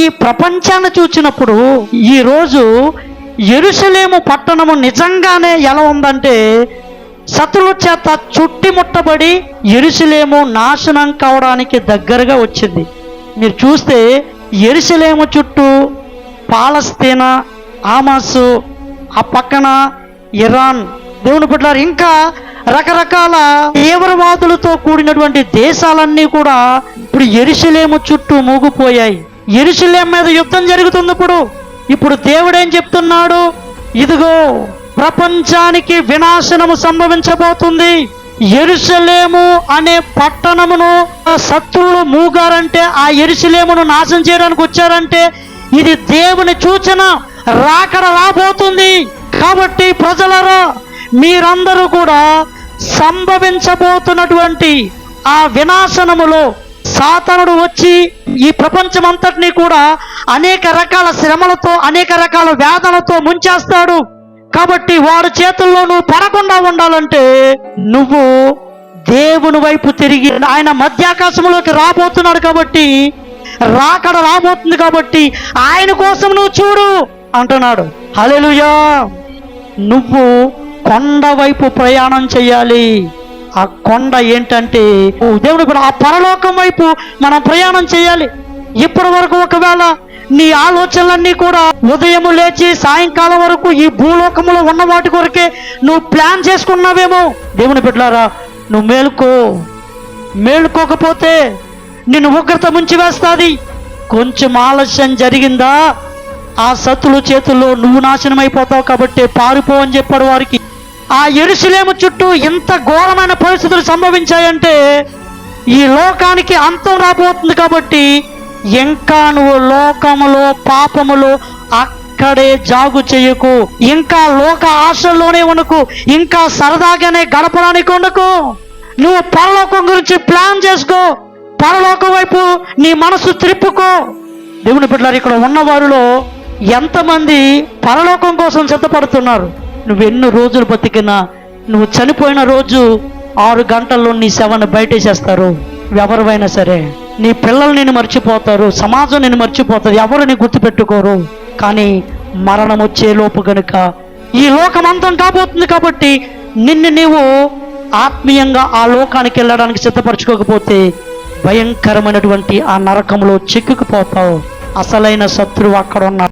ఈ ప్రపంచాన్ని చూసినప్పుడు ఈరోజు యెరూషలేము పట్టణము నిజంగానే ఎలా ఉందంటే, శత్రువుల చేత చుట్టుముట్టబడి యెరూషలేము నాశనం కావడానికి దగ్గరగా వచ్చింది. మీరు చూస్తే యెరూషలేము చుట్టూ పాలస్తీనా, హమాసు, ఆ పక్కన ఇరాన్, దేవుని బిడ్డలారా, ఇంకా రకరకాల తీవ్రవాదులతో కూడినటువంటి దేశాలన్నీ కూడా ఇప్పుడు యెరూషలేము చుట్టూ మూగిపోయాయి. యెరూషలేము మీద యుద్ధం జరుగుతుంది. ఇప్పుడు దేవుడు ఏం చెప్తున్నాడు? ఇదిగో ప్రపంచానికి వినాశనము సంభవించబోతుంది. యెరూషలేము అనే పట్టణమును శత్రువులు మూగారంటే, ఆ యెరూషలేమును నాశనం చేయడానికి వచ్చారంటే ఇది దేవుని సూచన. రాకడ రాబోతుంది. కాబట్టి ప్రజలారా, మీరందరూ కూడా సంభవించబోతున్నటువంటి ఆ వినాశనములో సాతానుడు వచ్చి ఈ ప్రపంచమంతటినీ కూడా అనేక రకాల శ్రమలతో, అనేక రకాల వేదనలతో ముంచేస్తాడు. కాబట్టి వాడి చేతుల్లో నువ్వు పడకుండా ఉండాలంటే నువ్వు దేవుని వైపు తిరిగి, ఆయన మధ్యాకాశంలోకి రాబోతున్నాడు కాబట్టి, రాకడ రాబోతుంది కాబట్టి ఆయన కోసం నువ్వు చూడు అంటున్నాడు. హల్లెలూయా. నువ్వు కొండ వైపు ప్రయాణం చేయాలి. ఆ కొండ ఏంటంటే దేవుడు కూడా ఆ పరలోకం వైపు మనం ప్రయాణం చేయాలి. ఇప్పటి వరకు ఒకవేళ నీ ఆలోచనలన్నీ కూడా ఉదయం లేచి సాయంకాలం వరకు ఈ భూలోకములో ఉన్న వాటి కొరకే నువ్వు ప్లాన్ చేసుకున్నావేమో. దేవుని బిడ్డలారా, నువ్వు మేలుకోకపోతే నిన్ను ఉగ్రత ముంచి వేస్తుంది. కొంచెం ఆలస్యం జరిగిందా ఆ శత్రుల చేతుల్లో నువ్వు నాశనం అయిపోతావు. కాబట్టి పారిపో అని చెప్పాడు వారికి. ఆ యెరూషలేము చుట్టూ ఇంత ఘోరమైన పరిస్థితులు సంభవించాయంటే ఈ లోకానికి అంతం రాబోతుంది. కాబట్టి ఇంకా నువ్వు లోకములో, పాపములో అక్కడే జాగు చేయకు. ఇంకా లోక ఆశల్లోనే ఉండకు. ఇంకా సరదాగానే గడపడానికి ఉండకు. నువ్వు పరలోకం గురించి ప్లాన్ చేసుకో. పరలోకం వైపు నీ మనసు త్రిప్పుకో. దేవుని బిడ్డలారా, ఇక్కడ ఉన్నవారిలో ఎంతమంది పరలోకం కోసం సిద్ధపడుతున్నారు? నువ్వు ఎన్ని రోజులు బతికినా, నువ్వు చనిపోయిన రోజు 6 గంటల్లో నీ శవాన్ని బయటేసేస్తారు. ఎవరివైనా సరే, నీ పిల్లలు నిన్ను మర్చిపోతారు, సమాజం నిన్ను మర్చిపోతారు, ఎవరు నీ గుర్తుపెట్టుకోరు. కానీ మరణం వచ్చే లోపు గనుక ఈ లోకం అంతం కాబోతుంది. కాబట్టి నిన్ను నీవు ఆత్మీయంగా ఆ లోకానికి వెళ్ళడానికి సిద్ధపరచుకోకపోతే భయంకరమైనటువంటి ఆ నరకంలో చిక్కుకుపోతావు. అసలైన శత్రువు అక్కడ ఉన్నాడు.